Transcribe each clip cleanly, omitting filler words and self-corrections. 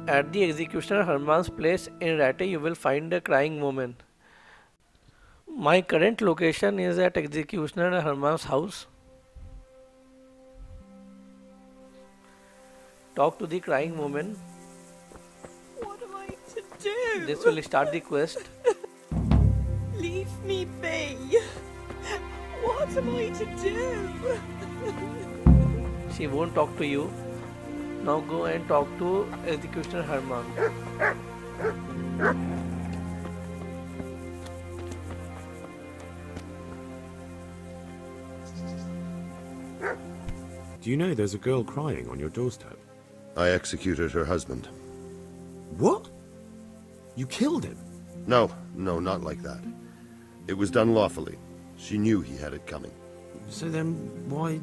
At the executioner Hermann's place in Rattay, you will find a crying woman. My current location is at executioner Hermann's house. Talk to the crying woman. What am I to do? This will start the quest. Leave me be. What am I to do? She won't talk to you. Now go and talk to executioner Hermann. Do you know there's a girl crying on your doorstep? I executed her husband. What? You killed him? No, not like that. It was done lawfully. She knew he had it coming. So then, why...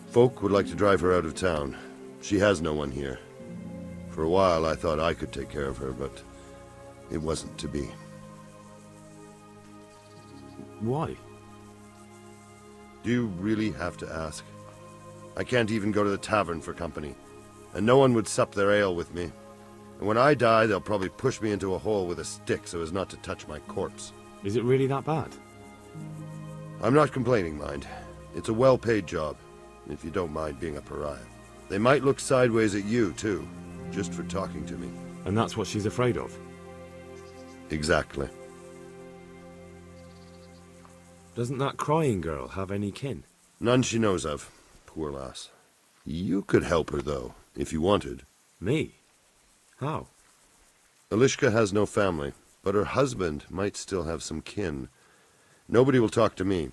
Folk would like to drive her out of town. She has no one here. For a while I thought I could take care of her, but it wasn't to be. Why? Do you really have to ask? I can't even go to the tavern for company, and no one would sup their ale with me. And when I die, they'll probably push me into a hole with a stick so as not to touch my corpse. Is it really that bad? I'm not complaining, mind. It's a well-paid job, if you don't mind being a pariah. They might look sideways at you, too, just for talking to me. And that's what she's afraid of? Exactly. Doesn't that crying girl have any kin? None she knows of. Poor lass. You could help her, though, if you wanted. Me? How? Elishka has no family, but her husband might still have some kin. Nobody will talk to me,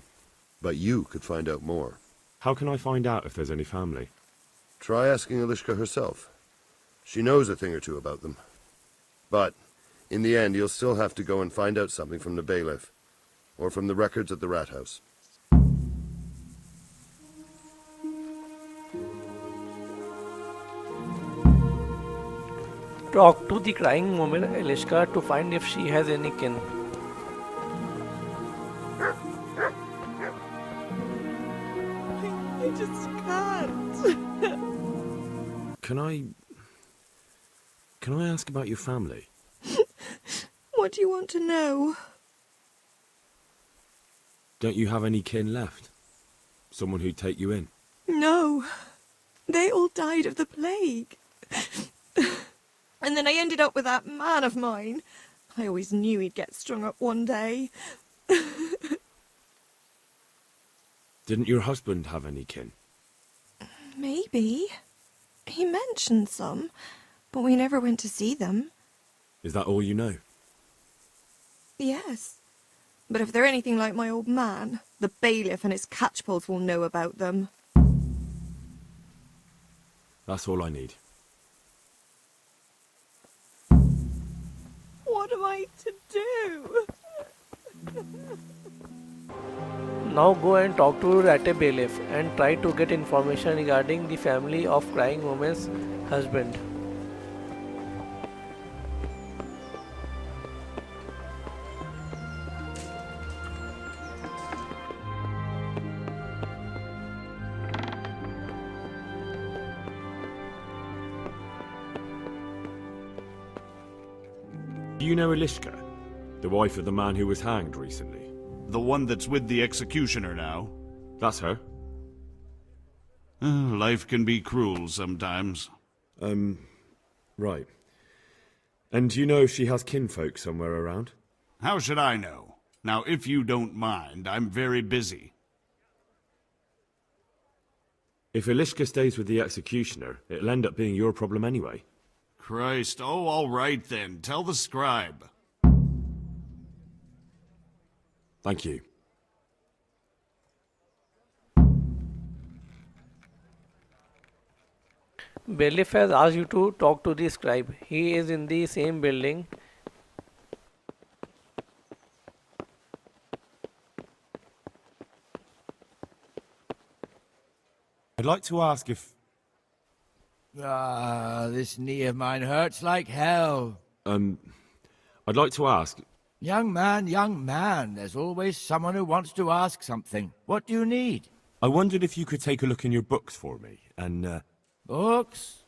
but you could find out more. How can I find out if there's any family? Try asking Elishka herself. She knows a thing or two about them. But, in the end, you'll still have to go and find out something from the Bailiff, or from the records at the rat house. Talk to the crying woman Elishka to find if she has any kin. I just can't. Can I ask about your family? What do you want to know? Don't you have any kin left? Someone who'd take you in? No. They all died of the plague. And then I ended up with that man of mine. I always knew he'd get strung up one day. Didn't your husband have any kin? Maybe. He mentioned some, but we never went to see them. Is that all you know? Yes. But if they're anything like my old man, the bailiff and his catchpoles will know about them. That's all I need. What am I to do? Now go and talk to Rattay Bailiff and try to get information regarding the family of crying woman's husband. Do you know Elishka? The wife of the man who was hanged recently? The one that's with the executioner now? That's her. Life can be cruel sometimes. Right. And do you know if she has kinfolk somewhere around? How should I know? Now, if you don't mind, I'm very busy. If Elishka stays with the executioner, it'll end up being your problem anyway. Christ, oh, all right then. Tell the scribe. Thank you. Bailiff has asked you to talk to the scribe. He is in the same building. I'd like to ask if... This knee of mine hurts like hell. I'd like to ask... Young man, there's always someone who wants to ask something. What do you need? I wondered if you could take a look in your books for me, and, Books?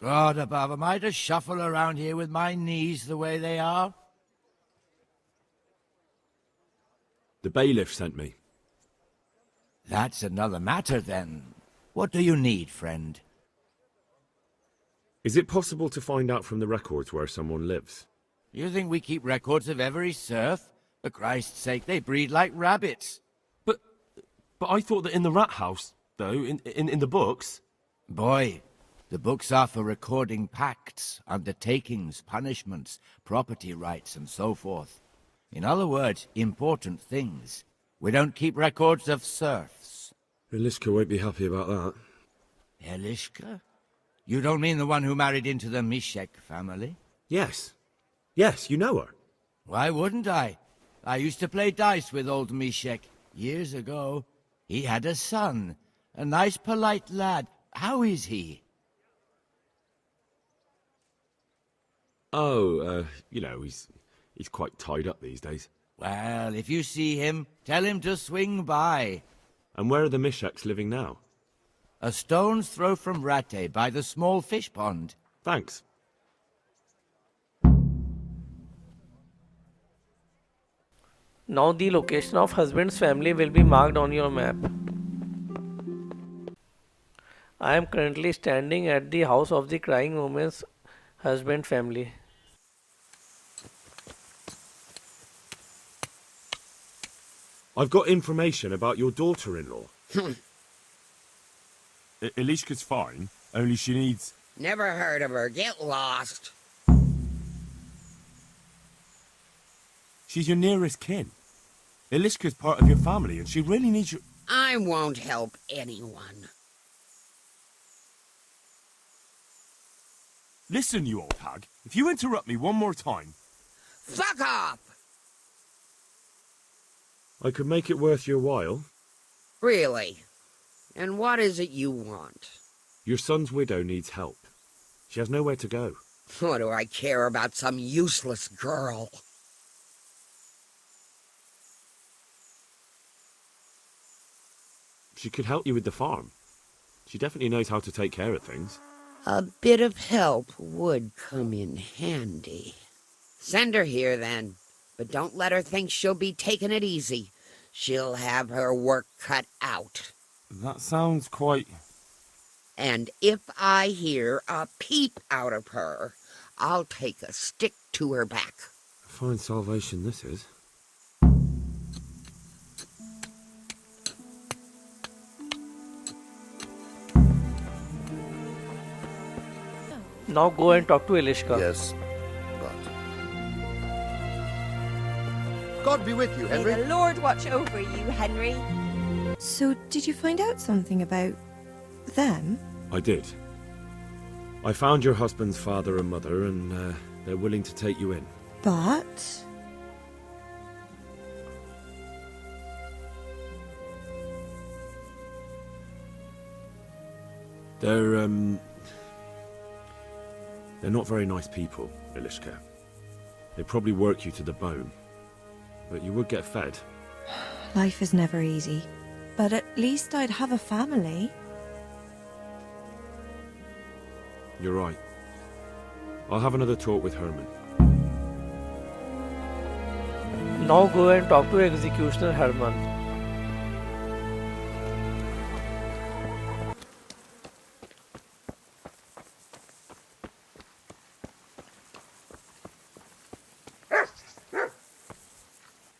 God above, am I to shuffle around here with my knees the way they are? The bailiff sent me. That's another matter, then. What do you need, friend? Is it possible to find out from the records where someone lives? You think we keep records of every serf? For Christ's sake, they breed like rabbits. But I thought that in the rat house, though, in the books... Boy, the books are for recording pacts, undertakings, punishments, property rights, and so forth. In other words, important things. We don't keep records of serfs. Elishka won't be happy about that. Elishka? You don't mean the one who married into the Mishek family? Yes. Yes, you know her. Why wouldn't I? I used to play dice with old Mishek years ago. He had a son, a nice polite lad. How is he? Oh, you know, he's quite tied up these days. Well, if you see him, tell him to swing by. And where are the Misheks living now? A stone's throw from Rattay by the small fish pond. Thanks. Now the location of husband's family will be marked on your map. I am currently standing at the house of the crying woman's husband family. I've got information about your daughter-in-law. Elishka's fine, only she needs... Never heard of her. Get lost. She's your nearest kin. Elishka's part of your family, and she really needs your... I won't help anyone. Listen, you old hag. If you interrupt me one more time... Fuck off! I could make it worth your while. Really? And what is it you want? Your son's widow needs help. She has nowhere to go. What do I care about some useless girl? She could help you with the farm. She definitely knows how to take care of things. A bit of help would come in handy. Send her here, then. But don't let her think she'll be taking it easy. She'll have her work cut out. That sounds quite... And if I hear a peep out of her, I'll take a stick to her back. Fine salvation this is. Now go and talk to Elishka. Yes, but... God be with you, May Henry. the Lord watch over you, Henry. So, did you find out something about them? I did. I found your husband's father and mother, and they're willing to take you in. But... They're not very nice people, Elishka. They'd probably work you to the bone. But you would get fed. Life is never easy. But at least I'd have a family. You're right. I'll have another talk with Hermann. Now go and talk to Executioner Hermann.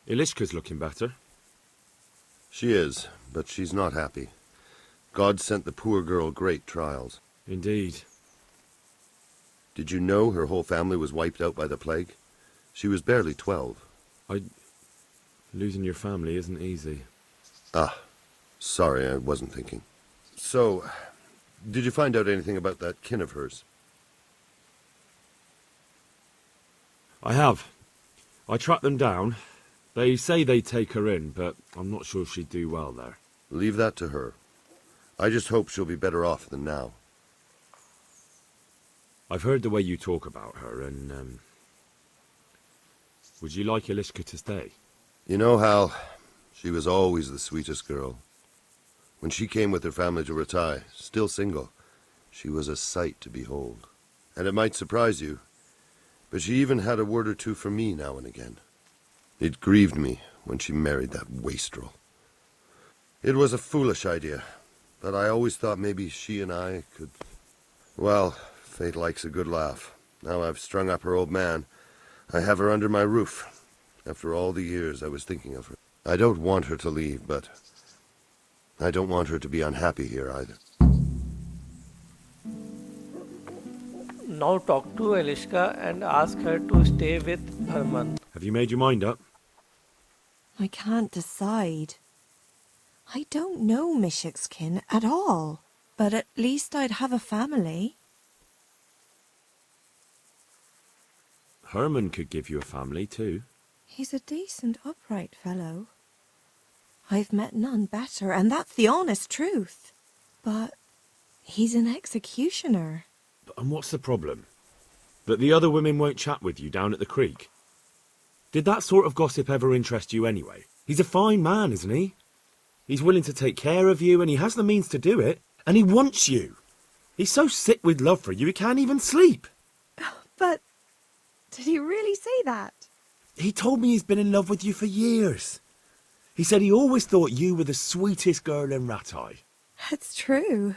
Elishka's looking better. She is, but she's not happy. God sent the poor girl great trials. Indeed. Did you know her whole family was wiped out by the plague? She was barely 12. Losing your family isn't easy. Ah, sorry, I wasn't thinking. So, did you find out anything about that kin of hers? I have. I tracked them down. They say they'd take her in, but I'm not sure she'd do well there. Leave that to her. I just hope she'll be better off than now. I've heard the way you talk about her, and, would you like Elishka to stay? You know, Hal, she was always the sweetest girl. When she came with her family to Rattay, still single, she was a sight to behold. and it might surprise you, but she even had a word or two for me now and again. It grieved me when she married that wastrel. It was a foolish idea, but I always thought maybe she and I could... Well, fate likes a good laugh. Now I've strung up her old man. I have her under my roof. After all the years I was thinking of her. I don't want her to leave, but I don't want her to be unhappy here either. Now talk to Elishka and ask her to stay with Hermann. Have you made your mind up? I can't decide. I don't know Mishik's kin at all, but at least I'd have a family. Hermann could give you a family too. He's a decent, upright fellow. I've met none better, and that's the honest truth. But he's an executioner. And what's the problem? That the other women won't chat with you down at the creek? Did that sort of gossip ever interest you anyway? He's a fine man, isn't he? He's willing to take care of you, and he has the means to do it. And he wants you. He's so sick with love for you, he can't even sleep. But did he really say that? He told me he's been in love with you for years. He said he always thought you were the sweetest girl in Rattay. That's true.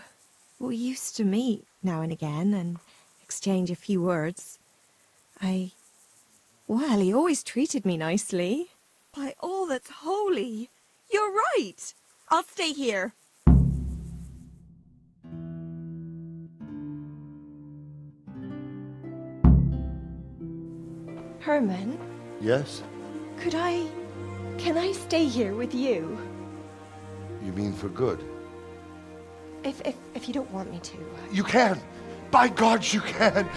We used to meet now and again and exchange a few words. Well, he always treated me nicely. By all that's holy, you're right. I'll stay here. Herman, Yes? can I stay here with you? You mean for good? If you don't want me to. You can! By God, you can!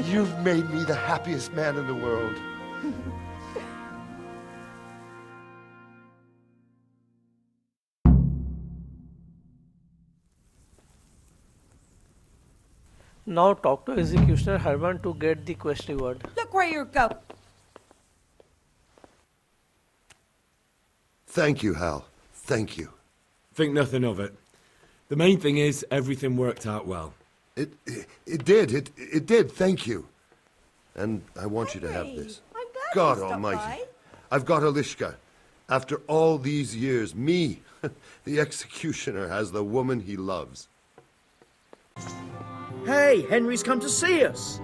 You've made me the happiest man in the world. Now talk to Executioner Hermann to get the quest reward. Look where you're going. Thank you, Hal. Thank you. Think nothing of it. The main thing is everything worked out well. It did, thank you. And I want you to have this. I'm glad God you stopped almighty. by. I've got Elishka. After all these years, me, the executioner, has the woman he loves. Hey, Henry's come to see us.